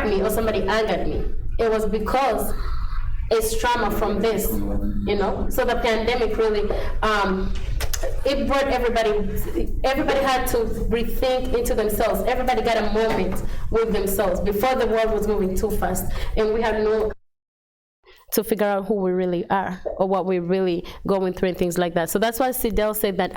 hurt me or somebody angered me. It was because it's trauma from this, So the pandemic really, it brought everybody had to rethink into themselves. Everybody got a moment with themselves before the world was moving too fast. And we had no to figure out who we really are or what we're really going through and things like that. So that's why Sidel said that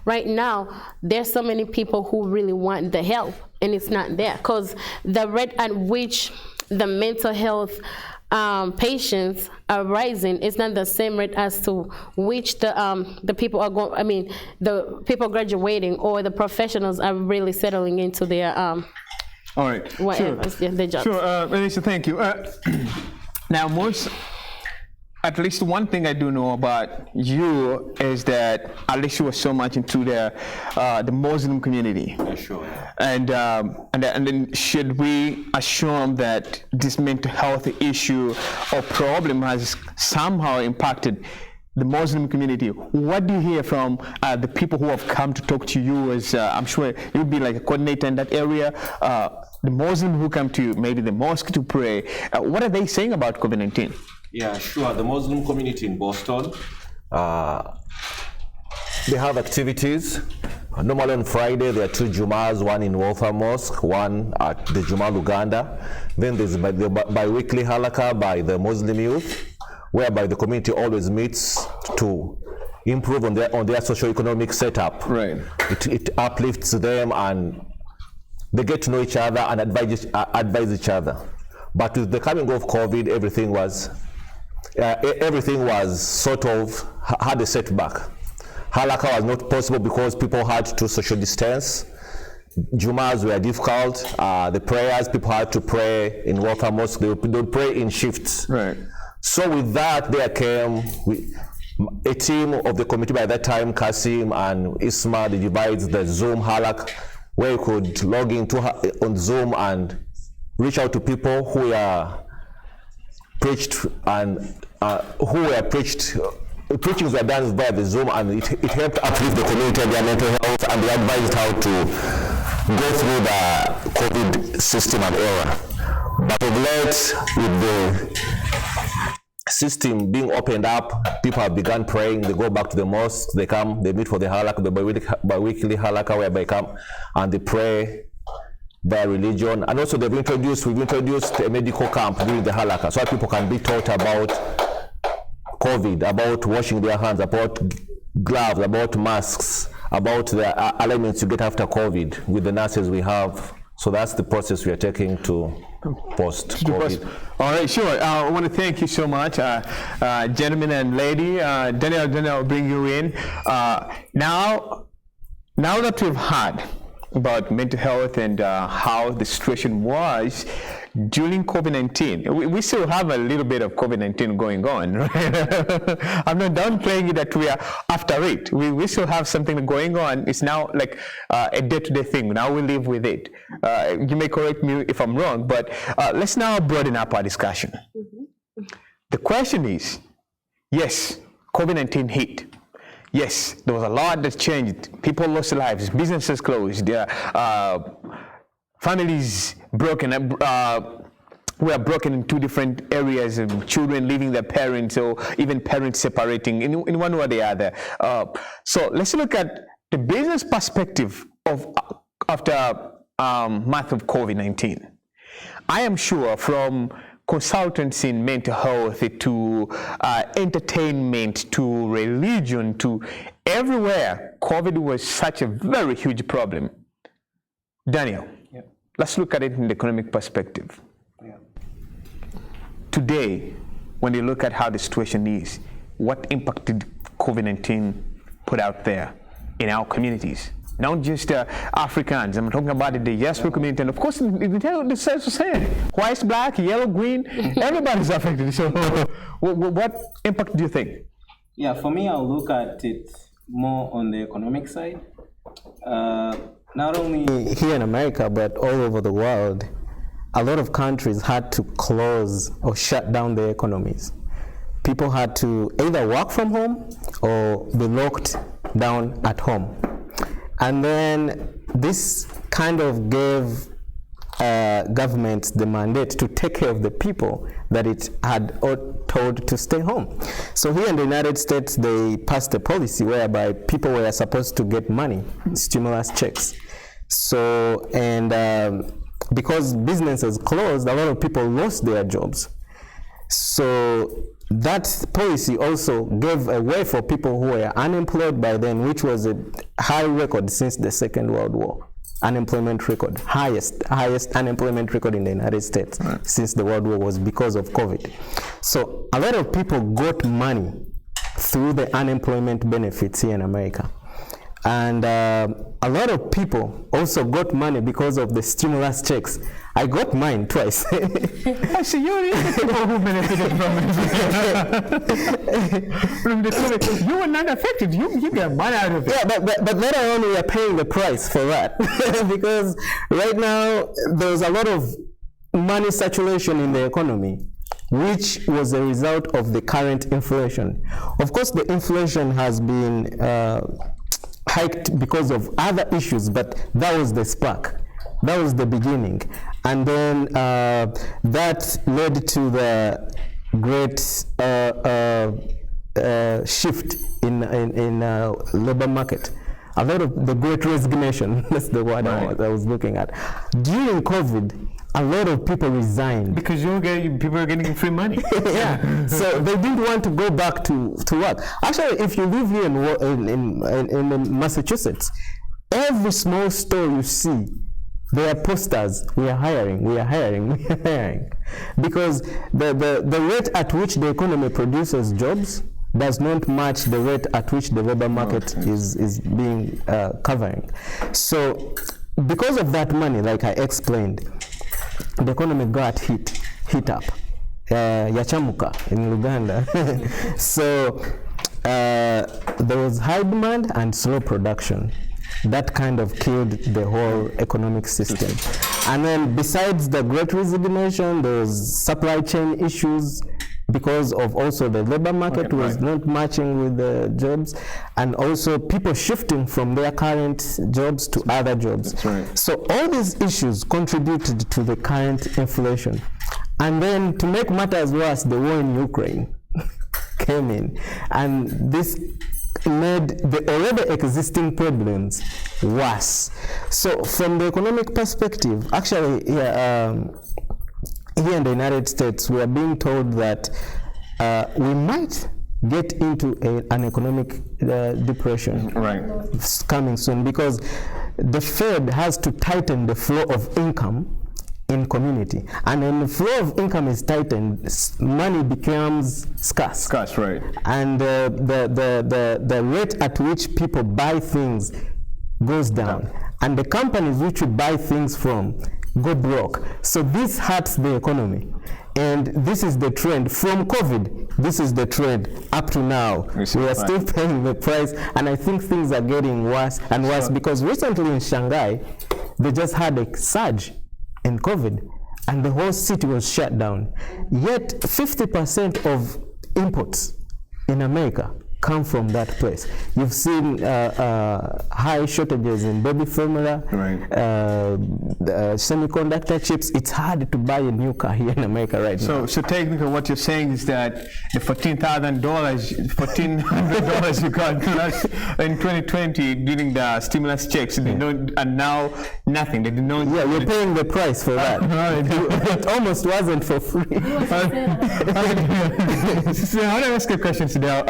right now, there's so many people who really want the help and it's not there. Because the rate at which the mental health patients are rising is not the same rate as to which the people are going, the people graduating or the professionals are really settling into their all right. Whatever, sure. Their jobs. Sure, Melissa, thank you. Now, at least one thing I do know about you is that at least you were so much into the Muslim community. Yeah, sure. And then should we assume that this mental health issue or problem has somehow impacted the Muslim community? What do you hear from the people who have come to talk to you? As I'm sure you'll be like a coordinator in that area. The Muslims who come to maybe the mosque to pray. What are they saying about COVID-19? Yeah, sure. The Muslim community in Boston, they have activities. Normally on Friday, there are 2 Jumas, one in Waltham Mosque, one at the Juma Luganda. Then there's the bi-weekly halakha by the Muslim youth, whereby the community always meets to improve on their socio-economic setup. Right. It uplifts them and they get to know each other and advise each other. But with the coming of COVID, everything was sort of had a setback. Halakha was not possible because people had to social distance. Jumas were difficult. The prayers, people had to pray in Waltham Mosque. They would pray in shifts. Right. So with that, there came a team of the committee by that time, Kasim and Isma, they divided the Zoom halakha, where you could log into on Zoom and reach out to people who are preached and preachings were done via the Zoom, and it helped uplift the community and their mental health, and they advised how to go through the COVID system and era. But of late, with the system being opened up, people have begun praying. They go back to the mosque, they come, they meet for the halakha, the bi-weekly halakha, where they come and they pray their religion. And also we've introduced a medical camp during the halakha, so that people can be taught about COVID, about washing their hands, about gloves, about masks, about the elements you get after COVID with the nurses we have. So that's the process we are taking to post-COVID. All right, sure. I want to thank you so much, gentlemen and lady. Daniel, I'll bring you in. Now that we've heard about mental health and how the situation was during COVID-19. We still have a little bit of COVID-19 going on, right? I'm not downplaying it that we are after it. We still have something going on. It's now like a day-to-day thing. Now we live with it. You may correct me if I'm wrong, but let's now broaden up our discussion. Mm-hmm. The question is, yes, COVID-19 hit. Yes, there was a lot that changed. People lost their lives, businesses closed, families broken. We are broken in 2 different areas, children leaving their parents, or even parents separating in one way or the other. So let's look at the business perspective of after month of COVID-19. I am sure from consultants in mental health to entertainment to religion to everywhere, COVID was such a very huge problem. Daniel, let's look at it in the economic perspective. Today, when you look at how the situation is, what impact did COVID-19 put out there in our communities? Not just Africans, I'm talking about the diaspora community, and of course, the society, white, black, yellow, green, everybody's affected. So what impact do you think? Yeah, for me, I'll look at it more on the economic side. Not only here in America, but all over the world, a lot of countries had to close or shut down their economies. People had to either work from home or be locked down at home. And then this kind of gave government the mandate to take care of the people that it had told to stay home. So here in the United States, they passed a policy whereby people were supposed to get money, stimulus checks. So, and because businesses closed, a lot of people lost their jobs. So that policy also gave a way for people who were unemployed by then, which was a high record since the Second World War. Unemployment record, highest unemployment record in the United States since the World War was because of COVID. So a lot of people got money through the unemployment benefits here in America. And a lot of people also got money because of the stimulus checks. I got mine twice. I see you're the people who benefited from the COVID. You were not affected. You got money out of it. Yeah, but later on we are paying the price for that because right now there's a lot of money saturation in the economy, which was a result of the current inflation. Of course, the inflation has been hiked because of other issues, but that was the spark. That was the beginning. And then that led to the great shift in labor market. A lot of the great resignation, that's the word I was looking at. During COVID, a lot of people resigned. Because people are getting free money. Yeah, so they didn't want to go back to work. Actually, if you live here in Massachusetts, every small store you see, there are posters, we are hiring, we are hiring, we are hiring. Because the rate at which the economy produces jobs does not match the rate at which the labor market is being covering. So because of that money, like I explained, the economy got hit up. Yachamuka in Uganda. So there was high demand and slow production. That kind of killed the whole economic system. And then besides the great resignation, there was supply chain issues because of also the labor market was not matching with the jobs, and also people shifting from their current jobs to other jobs. That's right. So all these issues contributed to the current inflation. And then to make matters worse, the war in Ukraine came in, and this made the already existing problems worse. So from the economic perspective, actually here in the United States, we are being told that we might get into an economic depression coming soon, because the Fed has to tighten the flow of income in community, and when the flow of income is tightened, money becomes scarce. Scarce, right? And the rate at which people buy things goes down, and the companies which you buy things from go broke. So this hurts the economy, and this is the trend from COVID. This is the trend up to now. We are still paying the price, and I think things are getting worse and worse because recently in Shanghai, they just had a surge in COVID, and the whole city was shut down. Yet 50% of imports in America come from that place. You've seen high shortages in baby formula, semiconductor chips. It's hard to buy a new car here in America right now. So technically what you're saying is that the $1,400 you got in 2020 during the stimulus checks, and now nothing. They did not. Yeah, you're paying the price for that. It almost wasn't for free. So I want to ask you a question, Sidel.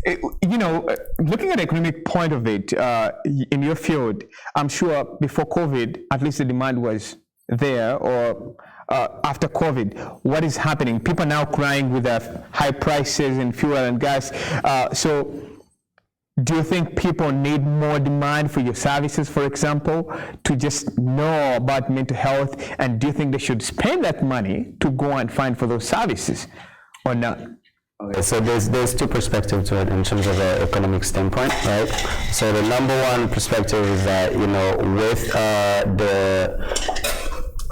Looking at the economic point of it, in your field, I'm sure before COVID, at least the demand was there, or after COVID, what is happening? People are now crying with the high prices in fuel and gas. So do you think people need more demand for your services, for example, to just know about mental health? And do you think they should spend that money to go and find for those services or not? Okay, so there's two perspectives to it in terms of an economic standpoint, right? So the number one perspective is that, with the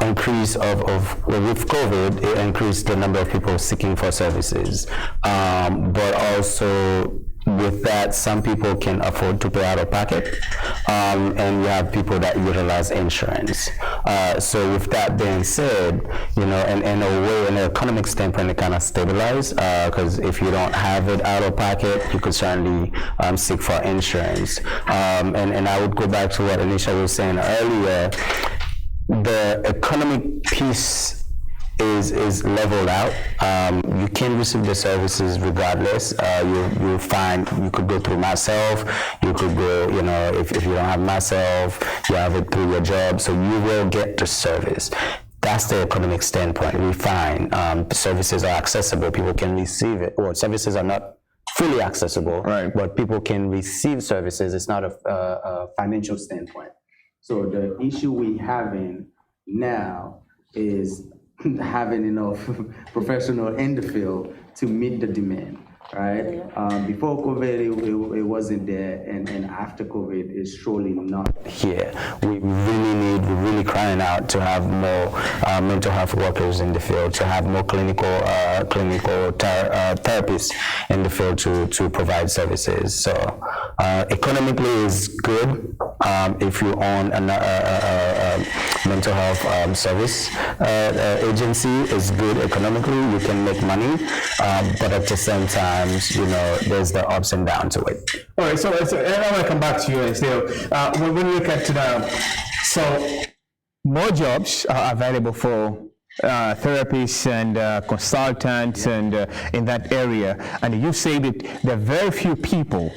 increase with COVID, it increased the number of people seeking for services. But also with that, some people can afford to pay out of pocket, and you have people that utilize insurance. So with that being said, you know, in a way, in an economic standpoint, it kind of stabilize, because if you don't have it out of pocket, you could certainly seek for insurance. And I would go back to what Anisha was saying earlier. The economic piece is leveled out. You can receive the services regardless. You'll find, you could go through myself, you could go, you know, if you don't have myself, you have it through your job, so you will get the service. That's the economic standpoint. We find services are accessible, people can receive it. Well, services are not fully accessible, right, but people can receive services. It's not a financial standpoint. So the issue we having now is having enough professional in the field to meet the demand, right? Before COVID, it wasn't there, and after COVID, it's surely not here. We're really crying out to have more mental health workers in the field, to have more clinical therapists in the field to provide services. So economically is good if you own a mental health service agency. Is good economically, you can make money, but at the same time, you know, there's the ups and downs to it. All right, so I want to come back to you and say, when we look at so more jobs are available for therapists and consultants and in that area, and you say that there are very few people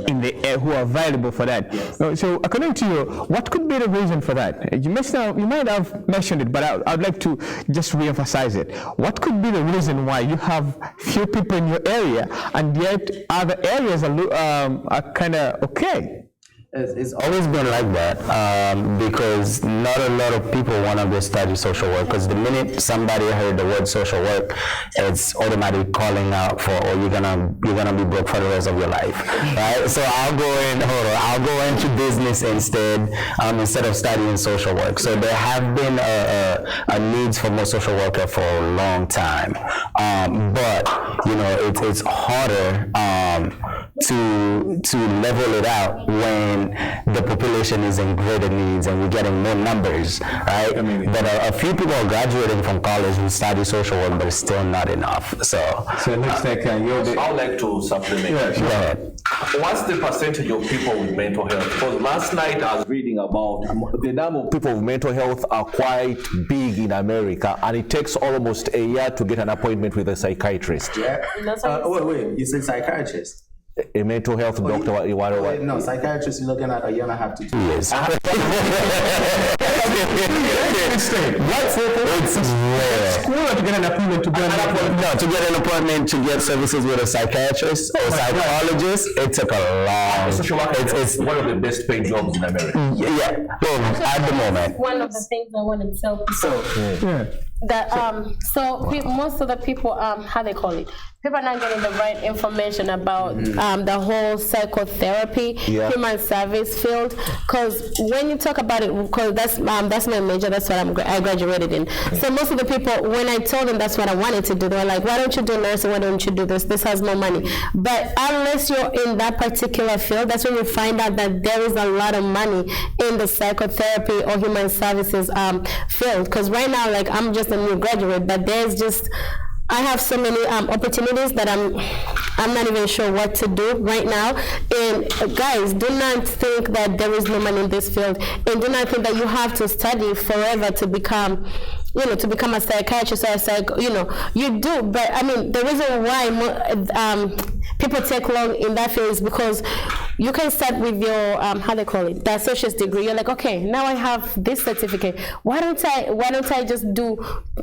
in the who are available for that. Yes. So according to you, what could be the reason for that? You might have mentioned it, but I'd like to just re-emphasize it. What could be the reason why you have few people in your area and yet other areas are kind of okay? It's always been like that, because not a lot of people want to go study social work, because the minute somebody heard the word social work, it's automatically calling out for, oh, you're gonna be broke for the rest of your life, right? So I'll go into business instead of studying social work. So there have been a needs for more social worker for a long time, but you know, it's harder to level it out when the population is in greater needs and we're getting more numbers, right? But a few people are graduating from college who study social work, but it's still not enough. So it looks like you're the... I would like to supplement. Yeah, sure. Go ahead. What's the percentage of people with mental health? Because last night I was reading about the number of People with mental health are quite big in America, and it takes almost a year to get an appointment with a psychiatrist. Yeah. Wait, you said psychiatrist? A mental health doctor. Wait, no, psychiatrist, you're looking at a year and a half to 2 years. It's rare. School to get an appointment to get To get an appointment to get services with a psychiatrist or psychologist, it took a long. social worker. It's one of the best paid jobs in America. Yeah. Well, at the moment. One of the things I want to tell people. That most of the people how they call it, people are not getting the right information about the whole psychotherapy, human service field. Because when you talk about it, because that's my major, that's what I graduated in. So most of the people, when I told them that's what I wanted to do, they were like, why don't you do nursing? Why don't you do this? This has more money. But unless you're in that particular field, that's when you find out that there is a lot of money in the psychotherapy or human services field. Because right now, like, I'm just a new graduate, but there's just, I have so many opportunities that I'm not even sure what to do right now. And guys, do not think that there is no money in this field, and do not think that you have to study forever to become a psychiatrist or you do. But I mean, the reason why people take long in that field is because you can start with your the associate's degree. You're like, okay, now I have this certificate. Why don't I just do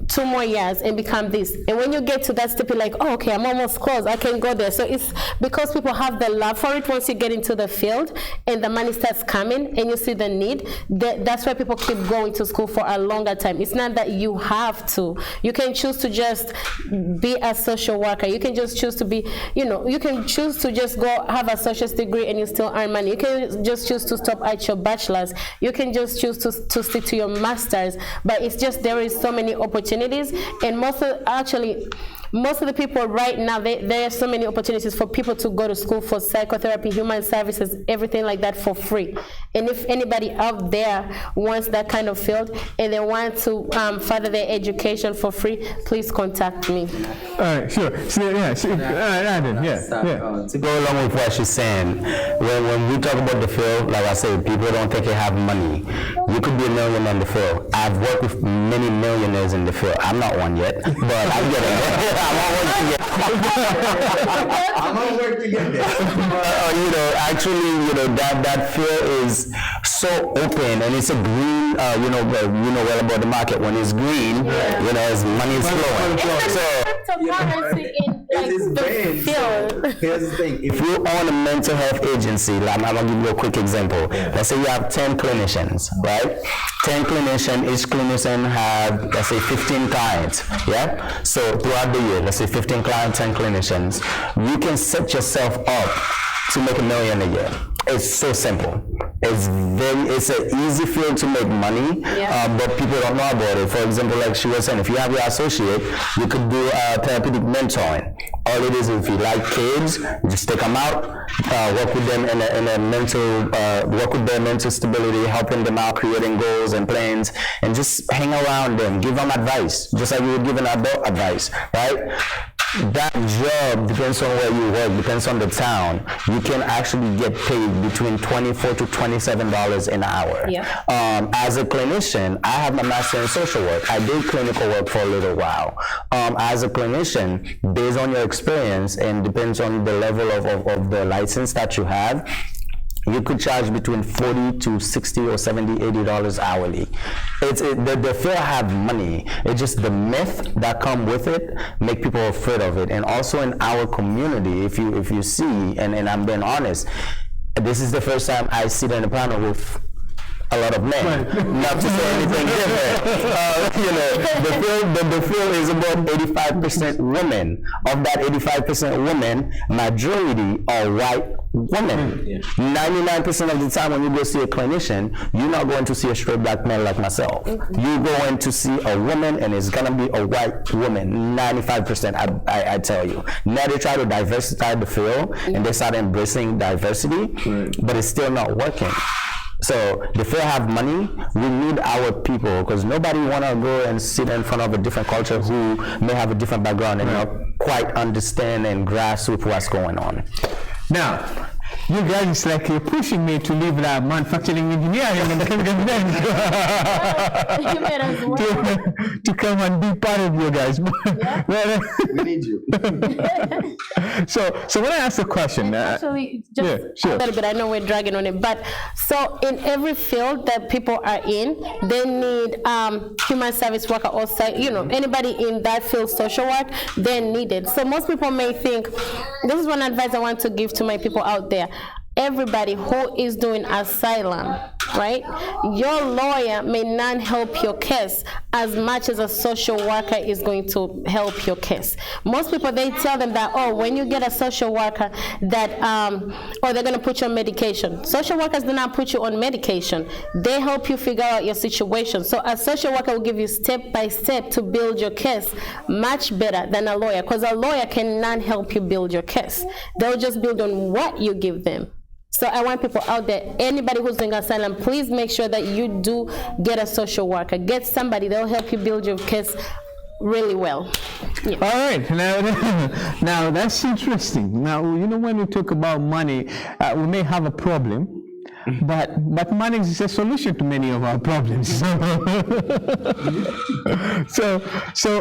2 more years and become this? And when you get to that step, you're like, oh, okay, I'm almost close. I can go there. So it's because people have the love for it. Once you get into the field and the money starts coming and you see the need, that's why people keep going to school for a longer time. It's not that you have to. You can choose to just be a social worker. You can just choose to be, you can choose to just go have a associate's degree and you still earn money. You can just choose to stop at your bachelor's. You can just choose to stick to your master's. But it's just there is so many opportunities, and most most of the people right now, there are so many opportunities for people to go to school for psychotherapy, human services, everything like that for free. And if anybody out there wants that kind of field and they want to further their education for free, please contact me. All right, sure. So, yeah, To go along with what she's saying, when we talk about the field, like I said, people don't think they have money. You could be a millionaire in the field. I've worked with many millionaires in the field. I'm not one yet, but I'm getting there. I'm on work to get there. Actually, that field is so open, and it's a green. You know well about the market. When it's green, it's money is flowing. Here's the thing. If you own a mental health agency, I'm gonna give you a quick example. Let's say you have 10 clinicians, right? 10 clinicians, each clinician have, let's say, 15 clients, yeah? So throughout the year, let's say 15 clients, 10 clinicians, you can set yourself up to make $1 million a year. It's so simple. It's an easy field to make money, but people don't know about it. For example, like she was saying, if you have your associate, you could do therapeutic mentoring. All it is, if you like kids, just take them out, work with them in a mental, work with their mental stability, helping them out, creating goals and plans, and just hang around them, give them advice, just like you would give an adult advice, right? That job depends on where you work, depends on the town. You can actually get paid between $24 to $27 an hour. As a clinician, I have my master in social work. I did clinical work for a little while. As a clinician, based on your experience and depends on the level of the license that you have, you could charge between $40 to $60 or $70, $80 hourly. The field have money. It's just the myth that come with it make people afraid of it. And also in our community, if you see, and I'm being honest, this is the first time I sit in a panel with a lot of men. Not to say anything different. The field is about 85% women. Of that 85% women, majority are white women. 99% of the time when you go see a clinician, you're not going to see a straight black man like myself. You're going to see a woman, and it's gonna be a white woman. 95%, I tell you. Now they try to diversify the field, and they start embracing diversity, but it's still not working. So the field have money. We need our people, because nobody want to go and sit in front of a different culture who may have a different background and not quite understand and grasp with what's going on. Now, you guys, it's like you're pushing me to leave that manufacturing engineering and to come and be part of you guys. We need you. So when I ask the question, actually, just a little bit, I know we're dragging on it, but so in every field that people are in, they need human service worker or anybody in that field, social work, they're needed. So most people may think, this is one advice I want to give to my people out there. Everybody who is doing asylum, right? Your lawyer may not help your case as much as a social worker is going to help your case. Most people, they tell them that, when you get a social worker that, or they're going to put you on medication. Social workers do not put you on medication. They help you figure out your situation. So a social worker will give you step by step to build your case much better than a lawyer, because a lawyer cannot help you build your case. They'll just build on what you give them. So I want people out there, anybody who's doing asylum, please make sure that you do get a social worker. Get somebody, they'll help you build your case really well. Yeah. All right, now that's interesting. Now, when we talk about money, we may have a problem, but money is a solution to many of our problems. So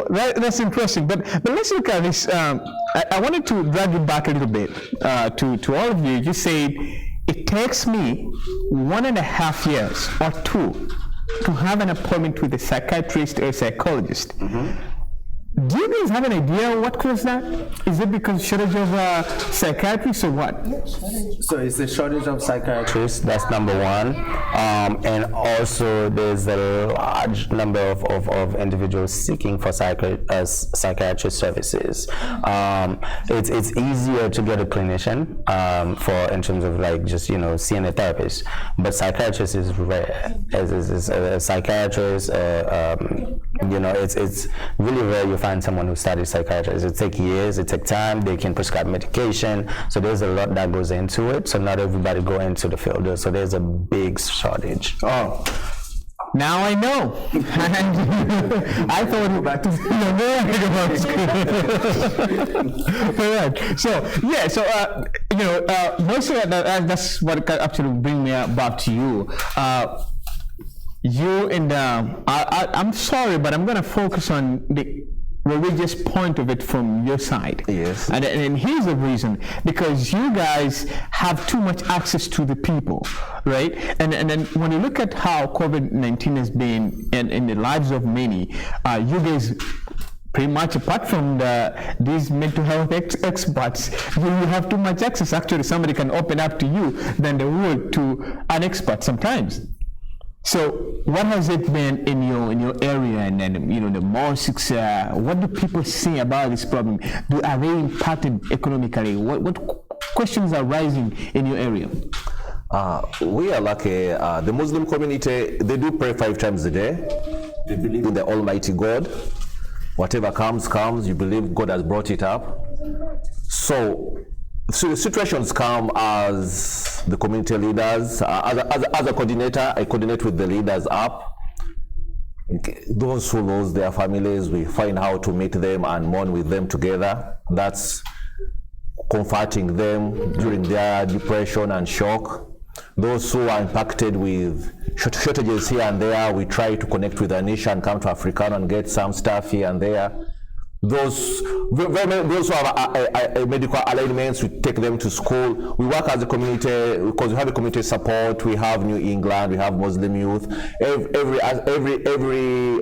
that's interesting. But let's look at this. I wanted to drag you back a little bit to all of you. You said it takes me 1.5 years or 2 to have an appointment with a psychiatrist or a psychologist. Do you guys have an idea what caused that? Is it because shortage of psychiatrists or what? So it's the shortage of psychiatrists, that's number one. And also there's a large number of individuals seeking for psychiatrist services. It's easier to get a clinician in terms of like just, seeing a therapist, but psychiatrist is rare. As a psychiatrist, You know, it's really rare you find someone who studies psychiatry. It takes years, it takes time, they can prescribe medication, so there's a lot that goes into it, so not everybody go into the field, so there's a big shortage. Oh, now I know. I thought you back to All right. So yeah. So mostly that's what actually bring me back to you. You and I'm sorry, but I'm going to focus on the religious point of it from your side. Yes. And here's the reason: because you guys have too much access to the people, right? And then when you look at how COVID-19 has been in the lives of many, you guys, pretty much apart from these mental health experts, you have too much access. Actually, somebody can open up to you than the world to an expert sometimes. So, what has it been in your area, and then the mosques? What do people say about this problem? Are they impacted economically? What questions are rising in your area? We are lucky. The Muslim community, they do pray 5 times a day. They believe in the Almighty God. Whatever comes. You believe God has brought it up. So situations come as the community leaders, as a coordinator, I coordinate with the leaders up. Those who lose their families, we find how to meet them and mourn with them together. That's comforting them during their depression and shock. Those who are impacted with shortages here and there, we try to connect with Anisha and come to Africano and get some stuff here and there. Those who have medical alignments, we take them to school. We work as a community because we have a community support. We have New England, we have Muslim youth. Every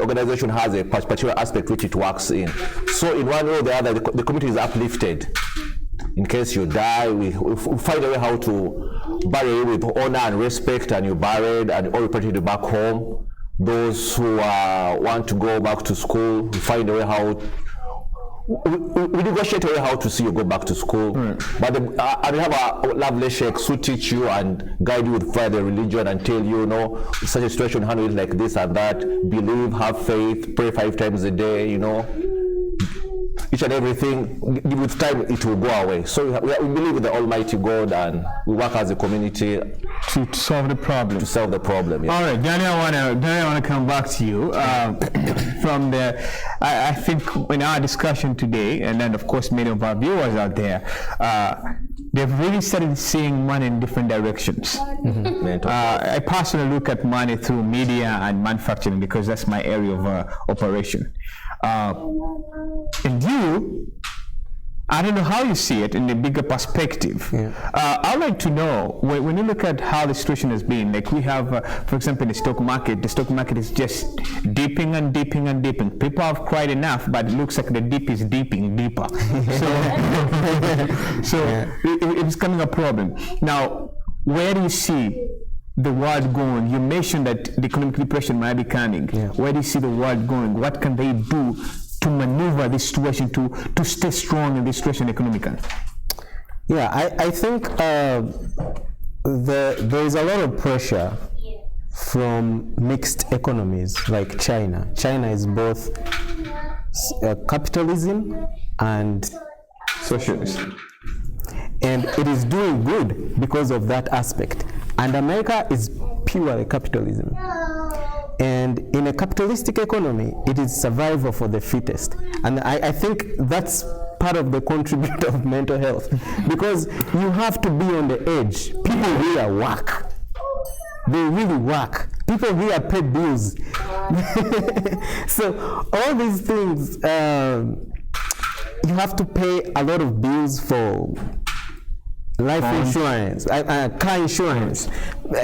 organization has a particular aspect which it works in. So in one way or the other, the community is uplifted. In case you die, we find a way how to bury you with honor and respect, and you're buried and all repatriated back home. Those who want to go back to school, we find a way how we negotiate a way how to see you go back to school. But and we have a lovely sheikhs who teach you and guide you with further religion and tell you, such a situation, handle it like this and that. Believe, have faith, pray 5 times a day. Each and everything, with time it will go away. So we believe in the Almighty God, and we work as a community to solve the problem. To solve the problem. Yeah. All right, Danny, I want to come back to you from the. I think in our discussion today, and then of course many of our viewers out there, they've really started seeing money in different directions. I personally look at money through media and manufacturing because that's my area of operation. And you, I don't know how you see it in the bigger perspective. I'd like to know, when you look at how the situation has been, like we have, for example, the stock market is just dipping and dipping and dipping. People have cried enough, but it looks like the dip is dipping deeper. It's becoming a problem. Now, where do you see the world going? You mentioned that the economic depression might be coming. Where do you see the world going? What can they do to maneuver this situation, to stay strong in this situation economically? Yeah, I think there is a lot of pressure from mixed economies like China. China is both capitalism and socialism. And it is doing good because of that aspect. And America is purely capitalism. And in a capitalistic economy, it is survival for the fittest. And I think that's part of the contributor of mental health. Because you have to be on the edge. People here work. They really work. People here pay bills. So all these things, you have to pay a lot of bills for life insurance, car insurance,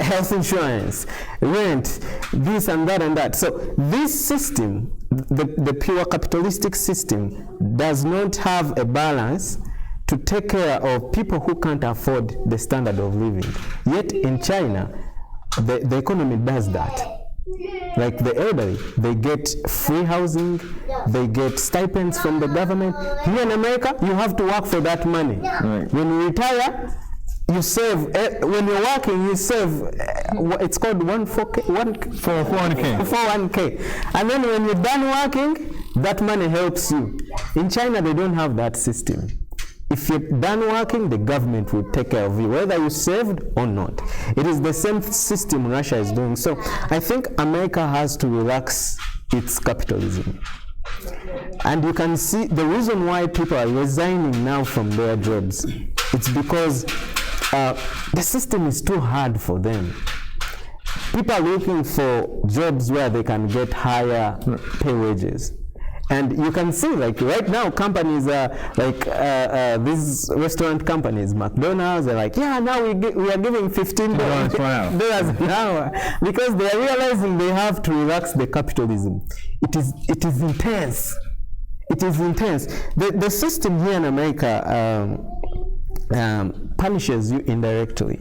health insurance, rent, this and that and that. So this system, the pure capitalistic system, does not have a balance to take care of people who can't afford the standard of living. Yet in China, the economy does that. Like the elderly, they get free housing, they get stipends from the government. Here in America, you have to work for that money. When you retire, you save, when you're working, you save, it's called 401k. And then when you're done working, that money helps you. In China, they don't have that system. If you're done working, the government will take care of you, whether you saved or not. It is the same system Russia is doing. So I think America has to relax its capitalism. And you can see the reason why people are resigning now from their jobs. It's because the system is too hard for them. People are looking for jobs where they can get higher pay wages. And you can see, like right now, companies like these restaurant companies, McDonald's, are like, yeah, now we are giving $15 an hour, because they are realizing they have to relax the capitalism. It is intense. It is intense. The system here in America punishes you indirectly.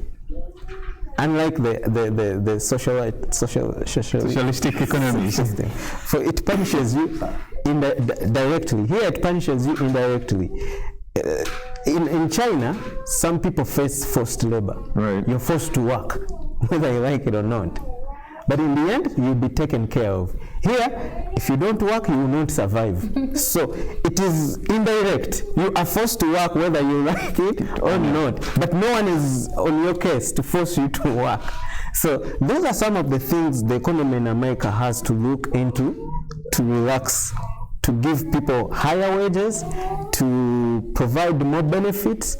Unlike the socialistic economy system, so it punishes you directly. Here it punishes you indirectly. In China, some people face forced labor. Right. You're forced to work, whether you like it or not. But in the end, you'll be taken care of. Here, if you don't work, you will not survive. So it is indirect. You are forced to work whether you like it or not. But no one is on your case to force you to work. So those are some of the things the economy in America has to look into, to relax, to give people higher wages, to provide more benefits,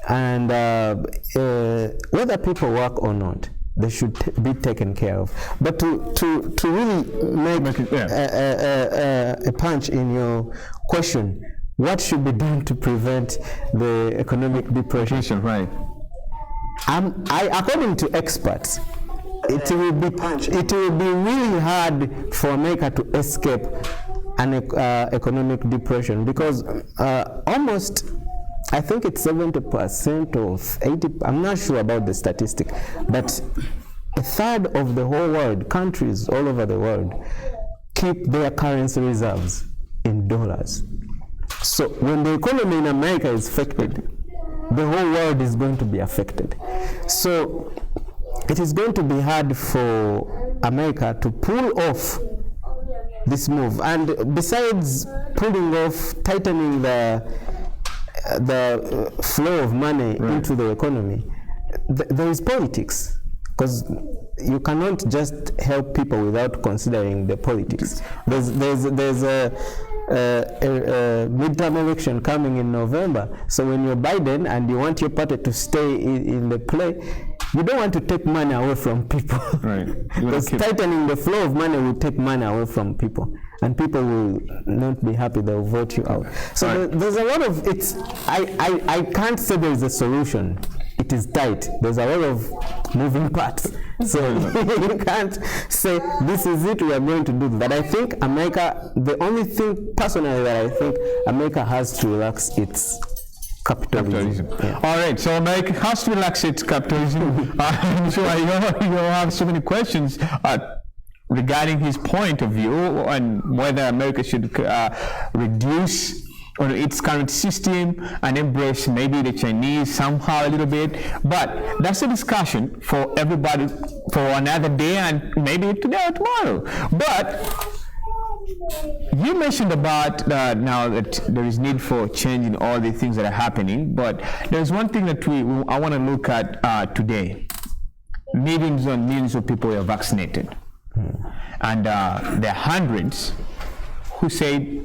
and whether people work or not, they should be taken care of. But to really make a punch in your question, what should be done to prevent the economic depression? Right. According to experts, it will be really hard for America to escape an economic depression, because almost, I think it's 70% or 80%, I'm not sure about the statistic, but a third of the whole world, countries all over the world, keep their currency reserves in dollars. So when the economy in America is affected, the whole world is going to be affected. So it is going to be hard for America to pull off this move. And besides pulling off, tightening the flow of money into the economy, there is politics, because you cannot just help people without considering the politics. There's a midterm election coming in November, so when you're Biden and you want your party to stay in the play, you don't want to take money away from people. Right. Because tightening the flow of money will take money away from people, and people will not be happy. They'll vote you out. So there's a lot of I can't say there is a solution. It is tight. There's a lot of moving parts. So you can't say this is it, we are going to do that. I think America, the only thing personally that I think America has to relax its capitalism. Yeah. All right, so America has to relax its capitalism. I'm sure you'll have so many questions regarding his point of view on whether America should reduce on its current system and embrace maybe the Chinese somehow a little bit. But that's a discussion for everybody for another day, and maybe today or tomorrow. But you mentioned about now that there is need for change in all the things that are happening, but there's one thing that I want to look at today. Millions and millions of people are vaccinated. And there are hundreds who say,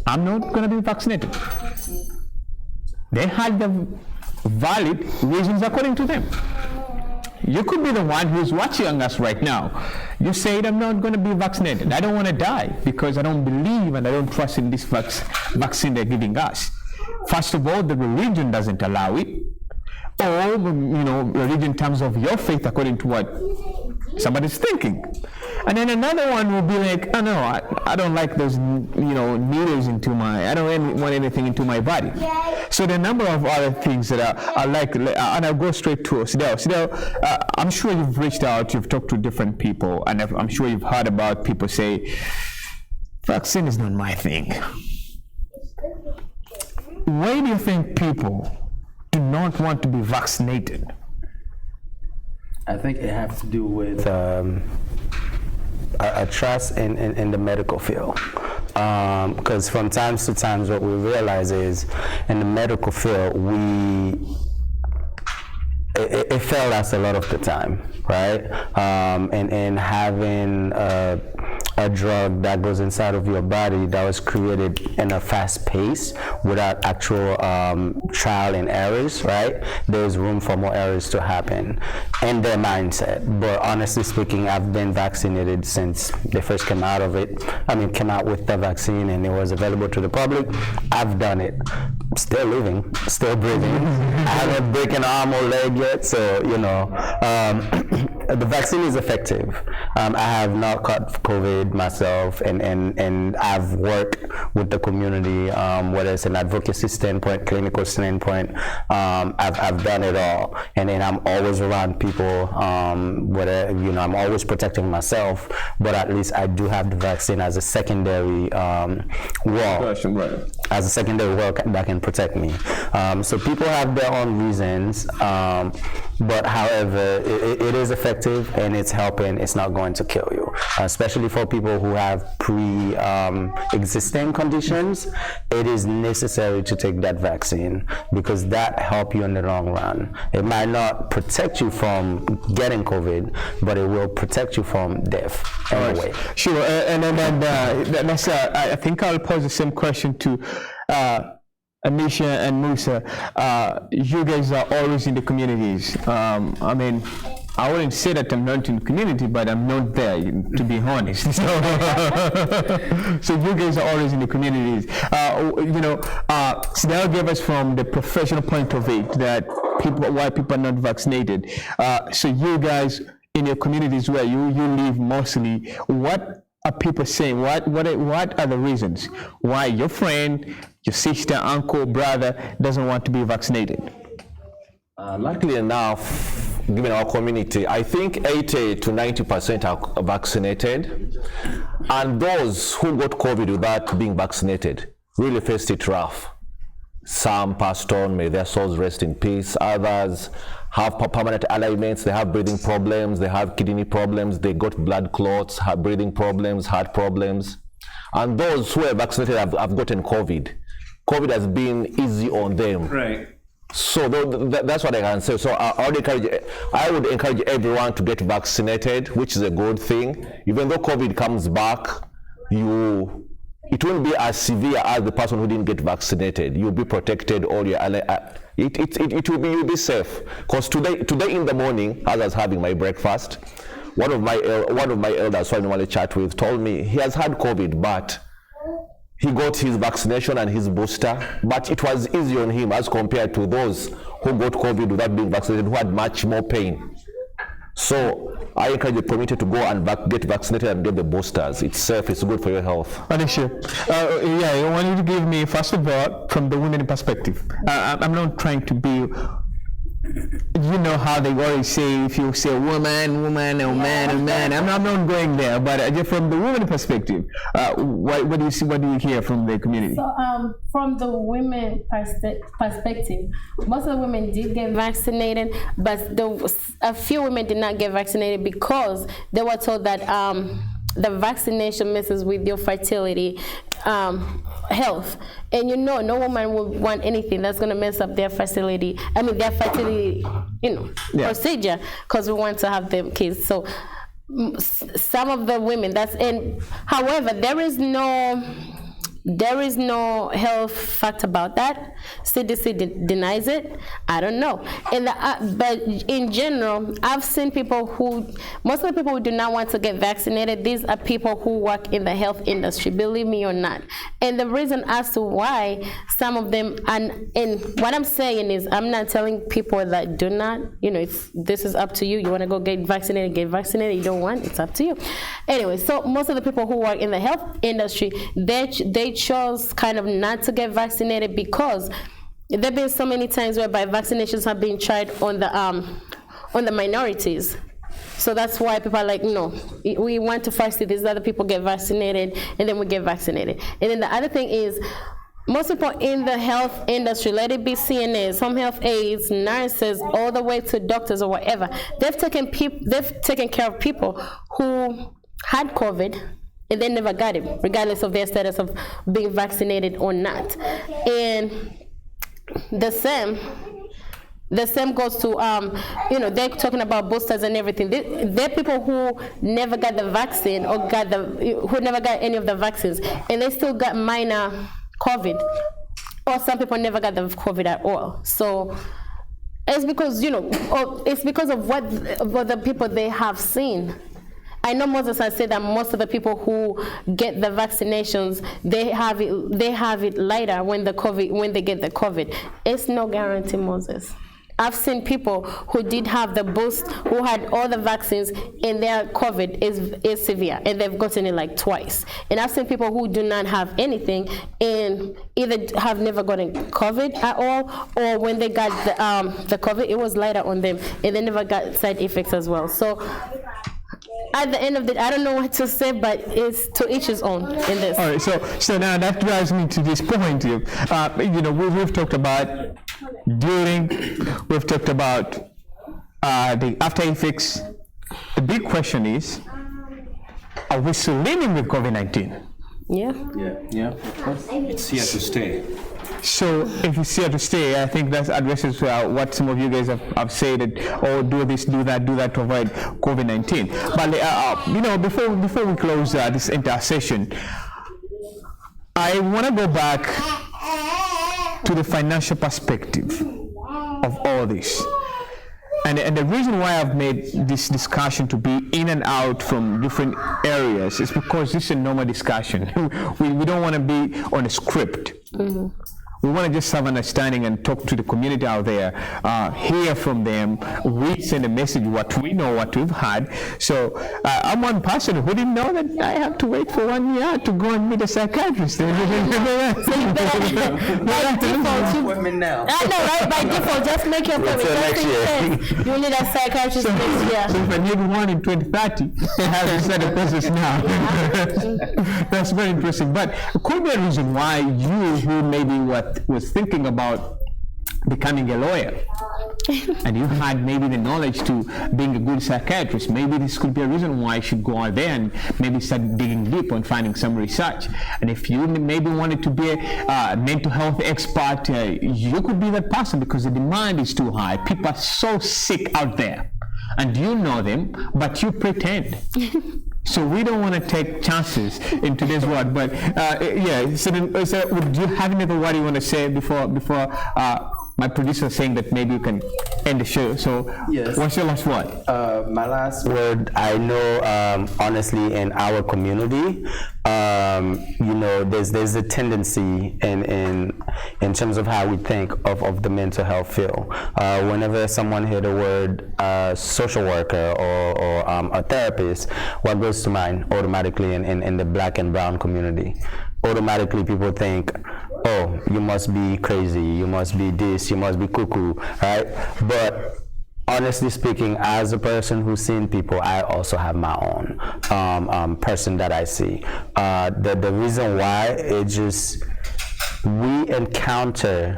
I'm not going to be vaccinated. They had the valid reasons according to them. You could be the one who's watching us right now. You said, I'm not going to be vaccinated. I don't want to die because I don't believe and I don't trust in this vaccine they're giving us. First of all, the religion doesn't allow it. Or, religion in terms of your faith according to what somebody's thinking. And then another one will be like, oh no, I don't like those, needles into I don't want anything into my body. So there are a number of other things that I like, and I'll go straight to Sidel. Sidel, I'm sure you've reached out, you've talked to different people, and I'm sure you've heard about people say, vaccine is not my thing. Why do you think people do not want to be vaccinated? I think it has to do with a trust in the medical field. Because from time to time, what we realize is in the medical field, it failed us a lot of the time, right? And having a drug that goes inside of your body that was created in a fast pace without actual trial and errors, right? There's room for more errors to happen in their mindset. But honestly speaking, I've been vaccinated since they first came out of it. Came out with the vaccine and it was available to the public. I've done it. Still living, still breathing. I haven't broken an arm or leg yet, so the vaccine is effective. I have not caught COVID myself, and I've worked with the community, whether it's an advocacy standpoint, clinical standpoint. I've done it all, and then I'm always around people. I'm always protecting myself, but at least I do have the vaccine as a secondary wall. As a secondary wall that can protect me. So people have their own reasons, but however, it is effective and it's helping. It's not going to kill you, especially for people who have pre-existing conditions. It is necessary to take that vaccine because that helps you in the long run. It might not protect you from getting COVID, but it will protect you from death anyway. Sure, and that's, I think I'll pose the same question to Anisha and Musa. You guys are always in the communities. I wouldn't say that I'm not in the community, but I'm not there, to be honest. So you guys are always in the communities. Snell gave us from the professional point of it that why people are not vaccinated. So you guys in your communities where you live mostly, what are people saying? What are the reasons why your friend, your sister, uncle, brother doesn't want to be vaccinated? Luckily enough, given our community, I think 80 to 90% are vaccinated, and those who got COVID without being vaccinated really faced it rough. Some passed on, may their souls rest in peace. Others have permanent ailments, they have breathing problems, they have kidney problems, they got blood clots, have breathing problems, heart problems. And those who are vaccinated have gotten COVID. COVID has been easy on them. Right. So that's what I can say. So I would encourage everyone to get vaccinated, which is a good thing. Even though COVID comes back, it won't be as severe as the person who didn't get vaccinated. You'll be protected. You'll be safe. Because today in the morning, as I was having my breakfast, one of my elders who I normally chat with told me he has had COVID, but he got his vaccination and his booster, but it was easy on him as compared to those who got COVID without being vaccinated, who had much more pain. So I encourage the community to go and get vaccinated and get the boosters. It's safe, it's good for your health. Anisha, I want you to give me, first of all, from the women perspective. I'm not trying to be, you know how they always say, if you say woman, or man, I'm not going there, but just from the women perspective, what do you see, what do you hear from the community? So from the women perspective, most of the women did get vaccinated, but a few women did not get vaccinated because they were told that the vaccination messes with your fertility health, and no woman would want anything that's going to mess up their fertility. Procedure, because we want to have them kids. So some of the women, however, there is no health fact about that. CDC denies it. I don't know. But in general, I've seen most of the people who do not want to get vaccinated, these are people who work in the health industry, believe me or not. And the reason as to why some of them, and what I'm saying is, I'm not telling people that do not, if this is up to you, you want to go get vaccinated, you don't want, it's up to you. Anyway, so most of the people who work in the health industry, they chose kind of not to get vaccinated because there have been so many times whereby vaccinations have been tried on the minorities. So that's why people are like, no, we want to first see these other people get vaccinated, and then we get vaccinated. And then the other thing is, most people in the health industry, let it be CNAs, home health aides, nurses, all the way to doctors or whatever, they've taken care of people who had COVID and they never got it, regardless of their status of being vaccinated or not. And the same goes to, they're talking about boosters and everything. They're people who never got the vaccine or who never got any of the vaccines, and they still got minor COVID, or some people never got the COVID at all. So it's because, it's because of what the people they have seen. I know Moses has said that most of the people who get the vaccinations, they have it later when they get the COVID. It's no guarantee, Moses. I've seen people who did have the boost, who had all the vaccines, and their COVID is severe, and they've gotten it like twice. And I've seen people who do not have anything, and either have never gotten COVID at all, or when they got the COVID, it was later on them, and they never got side effects as well. So at the end of the day, I don't know what to say, but it's to each his own in this. All right, so now that drives me to this point. We've talked about we've talked about the after effects. The big question is, are we still living with COVID-19? Yeah. Yeah, of course. It's here to stay. So if it's here to stay, I think that addresses what some of you guys have said, do this, do that to avoid COVID-19. But before we close this entire session, I want to go back to the financial perspective of all this. And the reason why I've made this discussion to be in and out from different areas is because this is a normal discussion. We don't want to be on a script. Mm-hmm. We want to just have understanding and talk to the community out there, hear from them. We send a message, what we know, what we've had. So I'm one person who didn't know that I have to wait for 1 year to go and meet a psychiatrist. By default, now. I know, right? By default, just make your appointment. Just in case you need a psychiatrist next year. So if I need one in 2030, I have to start the process now. That's very interesting. But could be a reason why you, who maybe was thinking about becoming a lawyer, and you had maybe the knowledge to being a good psychiatrist, maybe this could be a reason why you should go out there and maybe start digging deep on finding some research. And if you maybe wanted to be a mental health expert, you could be that person, because the demand is too high. People are so sick out there, and you know them, but you pretend. So we don't want to take chances in today's world. But so would you have another word you want to say before my producer is saying that maybe you can end the show? So yes. What's your last word? My last word, I know, honestly, in our community, there's a tendency in terms of how we think of the mental health field. Whenever someone hears the word social worker or a therapist, what goes to mind automatically in the Black and brown community? Automatically people think, oh, you must be crazy, you must be this, you must be cuckoo, right? But honestly speaking, as a person who's seen people, I also have my own person that I see. The reason why it's just, we encounter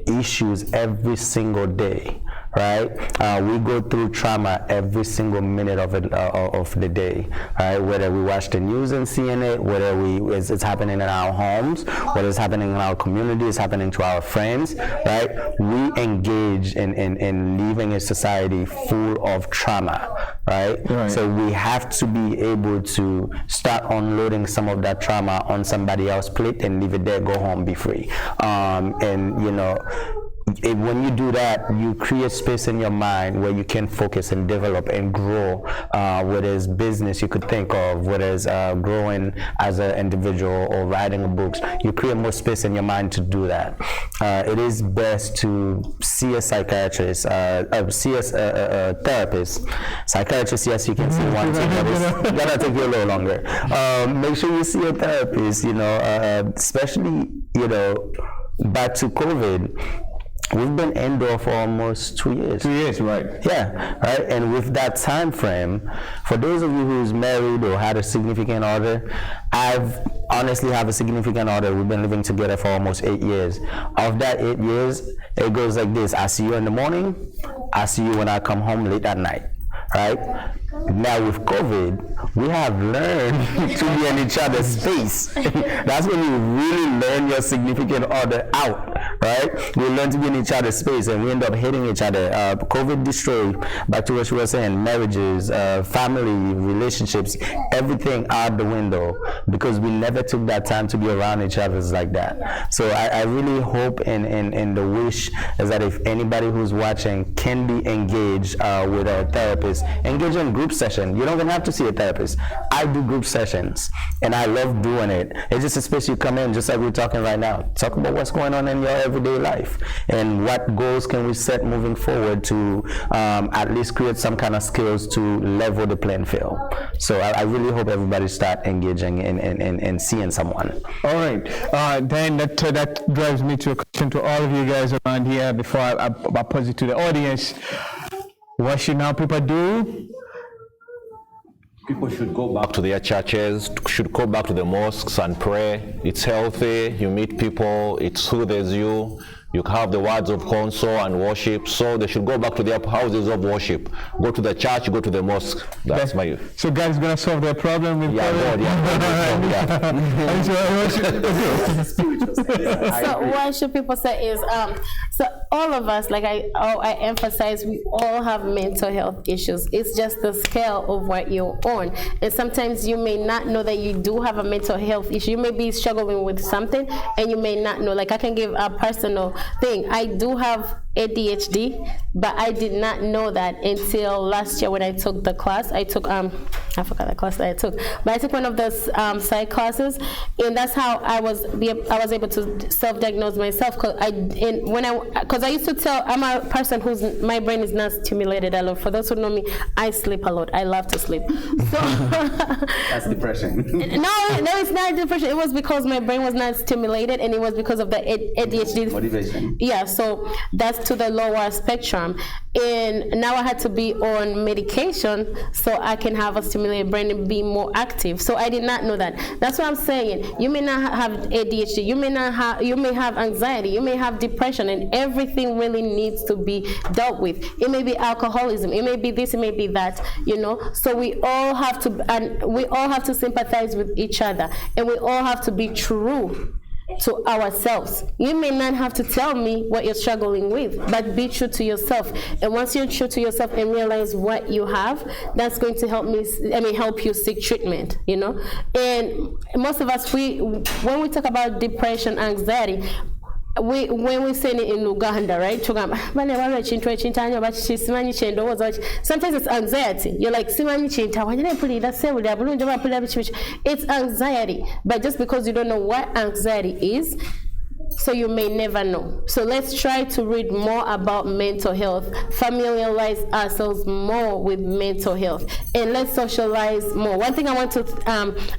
issues every single day. Right, we go through trauma every single minute of the day. Right, whether we watch the news and seeing it, whether it's happening in our homes, whether it's happening in our community, it's happening to our friends. Right, we engage in living a society full of trauma. Right, so we have to be able to start unloading some of that trauma on somebody else's plate and leave it there, go home, be free. When you do that, you create space in your mind where you can focus and develop and grow, whether it's business you could think of, whether it's growing as an individual or writing books. You create more space in your mind to do that. It is best to see a psychiatrist, see a therapist. Psychiatrist, yes, you can see one, but it's gonna take you a little longer. Make sure you see a therapist, especially, back to COVID. we've been indoor for almost 2 years. 2 years, right? Yeah, right. And with that time frame, for those of you who's married or had a significant other, I've honestly have a significant other. We've been living together for almost 8 years. Of that 8 years, it goes like this: I see you in the morning, I see you when I come home late at night, right? Now with COVID, we have learned to be in each other's space. That's when you really learn your significant other out, right? We learn to be in each other's space, and we end up hating each other. COVID destroyed, back to what you were saying, marriages, family, relationships, everything out the window, because we never took that time to be around each other like that. So I really hope and the wish is that if anybody who's watching can be engaged with a therapist, engage in group session. You don't even have to see a therapist. I do group sessions, and I love doing it. It's just a space you come in, just like we're talking right now. Talk about what's going on in your everyday life, and what goals can we set moving forward to at least create some kind of skills to level the playing field. So I really hope everybody start engaging and seeing someone. All right, then that drives me to a question to all of you guys around here before I pose it to the audience. What should now people do? People should go back to their churches, should go back to the mosques and pray. It's healthy, you meet people, it soothes you. You have the words of counsel and worship, so they should go back to their houses of worship. Go to the church, go to the mosque. That's my... So God is going to solve their problem with So what should people say is, so all of us, like I emphasize, we all have mental health issues. It's just the scale of what you're on. And sometimes you may not know that you do have a mental health issue. You may be struggling with something and you may not know. Like I can give a personal thing. I do have ADHD, but I did not know that until last year when I took the class. I took I forgot the class that I took, but I took one of those psych classes, and that's how I was able to self-diagnose myself. Because I used to tell, I'm a person my brain is not stimulated a lot. For those who know me, I sleep a lot. I love to sleep. So That's depression. No, it's not depression. It was because my brain was not stimulated, and it was because of the ADHD. Motivation. Yeah, so that's to the lower spectrum. And now I had to be on medication so I can have a stimulated brain and be more active. So I did not know that. That's what I'm saying. You may not have ADHD, you may have anxiety, you may have depression, and everything really needs to be dealt with. It may be alcoholism, it may be this, it may be that, So we all have to sympathize with each other, and we all have to be true to ourselves. You may not have to tell me what you're struggling with, but be true to yourself. And once you're true to yourself and realize what you have, that's going to help you seek treatment, And most of us, when we talk about depression, anxiety, when we say it in Uganda, right? Sometimes it's anxiety. You're like, it's anxiety. But just because you don't know what anxiety is, so you may never know. So let's try to read more about mental health, familiarize ourselves more with mental health, and let's socialize more. One thing I want to,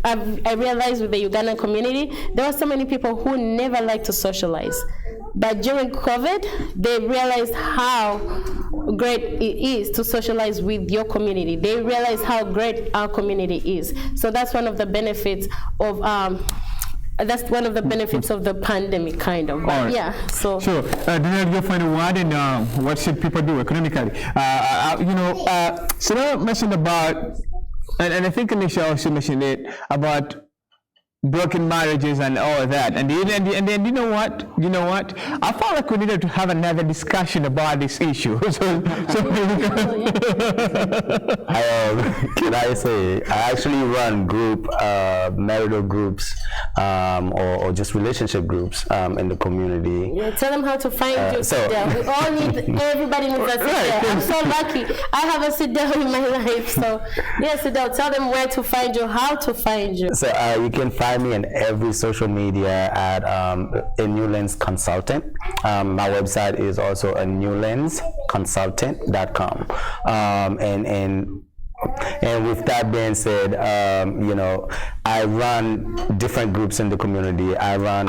I realized with the Ugandan community, there were so many people who never like to socialize. But during COVID, they realized how great it is to socialize with your community. They realized how great our community is. So that's one of the benefits of the pandemic, kind of. But right. Yeah. So. Sure. Daniel, your final word, and what should people do economically? Sarah mentioned about, and I think Anisha also mentioned it about broken marriages and all of that. And then you know what? I felt like we needed to have another discussion about this issue. Can I say, I actually run marital groups, or just relationship groups in the community. Yeah, tell them how to find you. We all need, everybody needs a Sidel. I'm so lucky. I have a Sidel in my life. So, yeah, Sidel, tell them where to find you, how to find you. So you can find me on every social media at a New Lens Consultant. My website is also a newlensconsultant.com. And And with that being said, you know, I run different groups in the community. I run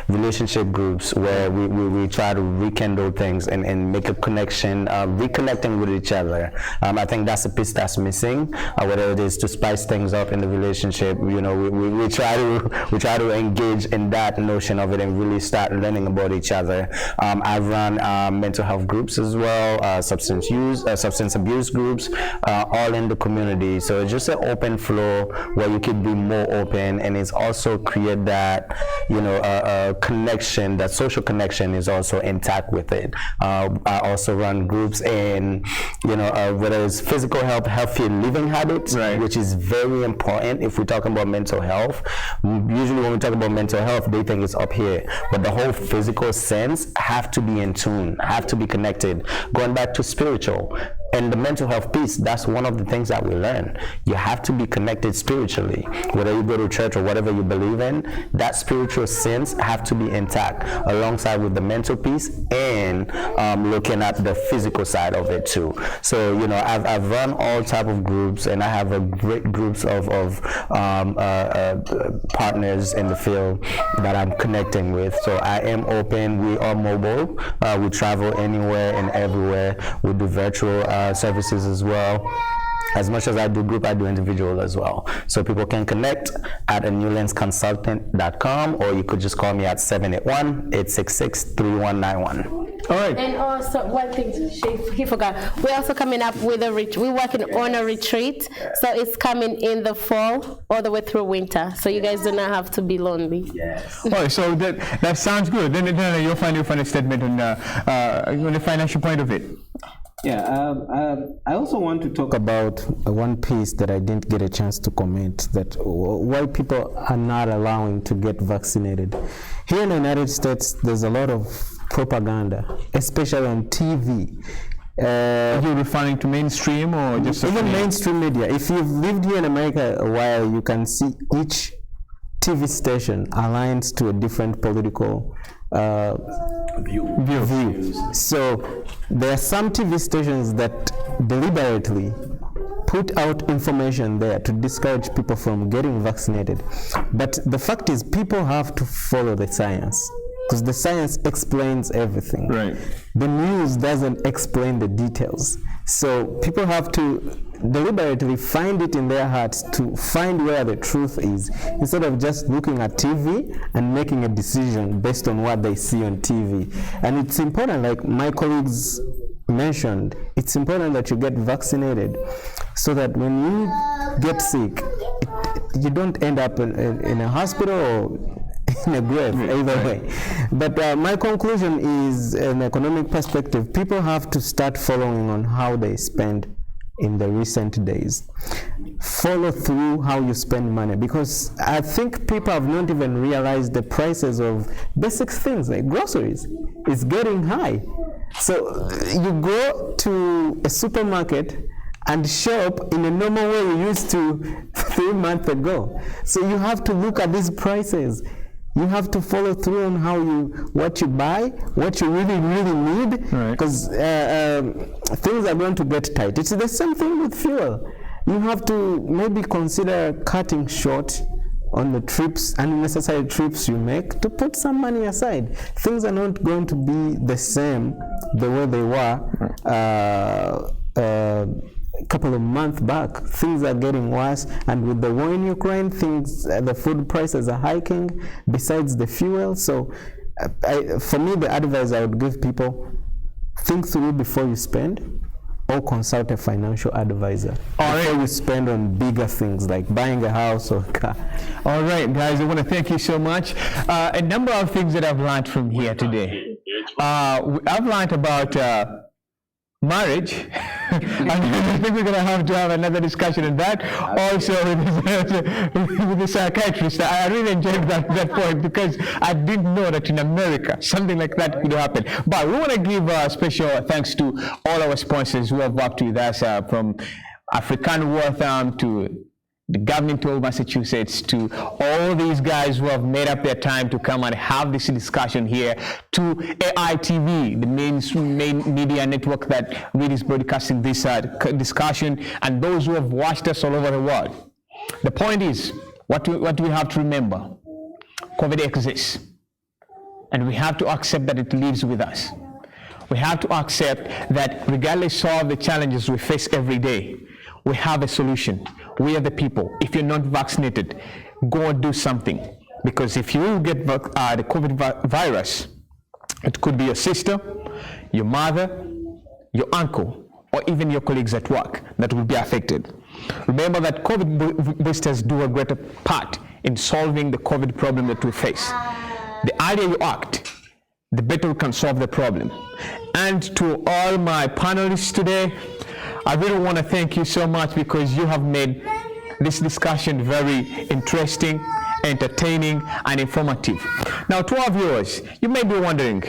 relationship groups where we try to rekindle things and make a connection, reconnecting with each other. I think that's a piece that's missing, whether it is to spice things up in the relationship. You know, we try to engage in that notion of it and really start learning about each other. I run mental health groups as well, substance abuse groups, all in the community. So it's just an open flow where you can be more open, and it's also create that, you know, a connection, that social connection is also intact with it. I also run groups in, you know, whether it's physical health, healthy living habits, Right. which is very important if we're talking about mental health. Usually when we talk about mental health, they think it's up here, but the whole physical sense have to be in tune, have to be connected. Going back to spiritual and the mental health piece, that's one of the things that we learn. You have to be connected spiritually. Whether you go to church or whatever you believe in, that spiritual sense have to be intact alongside with the mental piece and looking at the physical side of it too. So, you know, I've run all type of groups, and I have a great groups of partners in the field that I'm connecting with. So I am open. We are mobile. We travel anywhere and everywhere. We do virtual services as well. As much as I do group, I do individual as well. So people can connect at newlandsconsultant.com, or you could just call me at 781-866-3191. All right. And also, one thing he forgot, we're also coming up with we're working on a retreat, so it's coming in the fall all the way through winter, so you guys do not have to be lonely. All right, so that sounds good. Then you'll find your final statement on the financial point of it. Yeah, I also want to talk about one piece that I didn't get a chance to comment, that why people are not allowing to get vaccinated. Here in the United States, there's a lot of propaganda, especially on TV. Are you referring to mainstream or just even mainstream media? If you've lived here in America a while, you can see each TV station aligns to a different political view. So there are some TV stations that deliberately put out information there to discourage people from getting vaccinated. But the fact is, people have to follow the science, because the science explains everything. Right. The news doesn't explain the details. So people have to deliberately find it in their hearts to find where the truth is, instead of just looking at TV and making a decision based on what they see on TV. And it's important, like my colleagues mentioned, it's important that you get vaccinated so that when you get sick, you don't end up in a hospital or in a grave, either way. But my conclusion is, an economic perspective, people have to start following on how they spend in the recent days. Follow through how you spend money, because I think people have not even realized the prices of basic things like groceries is getting high. So you go to a supermarket and shop in a normal way you used to 3 months ago. So you have to look at these prices. You have to follow through on what you buy, what you really need, because things are going to get tight. It's the same thing with fuel. You have to maybe consider cutting short on the trips, unnecessary trips you make, to put some money aside. Things are not going to be the same the way they were a couple of months back. Things are getting worse, and with the war in Ukraine, the food prices are hiking besides the fuel. So for me, the advice I would give people, think through before you spend, or consult a financial advisor before you spend on bigger things like buying a house or a car. All right, guys, I want to thank you so much. A number of things that I've learned from here today. I've learned about marriage. I think we're going to have another discussion on that. Also with the psychiatrist. I really enjoyed that point, because I didn't know that in America something like that could happen. But we want to give special thanks to all our sponsors who have worked with us, from African Wartham to the government of Massachusetts, to all these guys who have made up their time to come and have this discussion here, to AITV, the main media network that really is broadcasting this discussion, and those who have watched us all over the world. The point is, what do we have to remember? COVID exists, and we have to accept that it lives with us. We have to accept that regardless of the challenges we face every day, we have a solution. We are the people. If you're not vaccinated, go and do something. Because if you get the COVID virus, it could be your sister, your mother, your uncle, or even your colleagues at work that will be affected. Remember that COVID boosters do a greater part in solving the COVID problem that we face. The earlier you act, the better we can solve the problem. And to all my panelists today, I really want to thank you so much, because you have made this discussion very interesting, entertaining, and informative. Now, to our viewers, you may be wondering,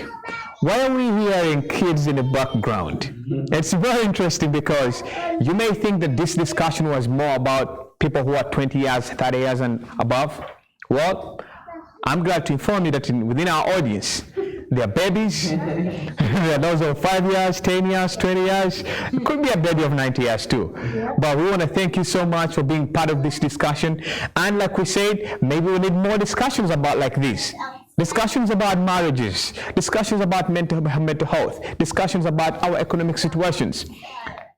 why are we hearing kids in the background? It's very interesting, because you may think that this discussion was more about people who are 20 years, 30 years and above. Well, I'm glad to inform you that within our audience, there are babies, there are those of 5 years, 10 years, 20 years. It could be a baby of 90 years too. But we want to thank you so much for being part of this discussion. And like we said, maybe we need more discussions about like this. Discussions about marriages, discussions about mental health, discussions about our economic situations.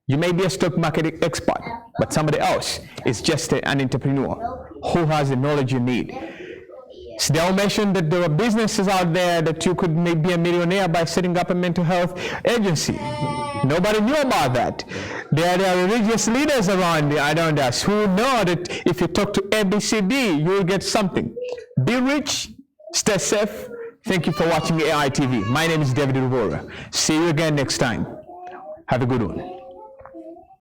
You may be a stock market expert, but somebody else is just an entrepreneur who has the knowledge you need. Sidel mentioned that there are businesses out there that you could maybe be a millionaire by setting up a mental health agency. Nobody knew about that. There are religious leaders around us who know that if you talk to ABCD, you will get something. Be rich, stay safe. Thank you for watching AITV. My name is David Rubora. See you again next time. Have a good one.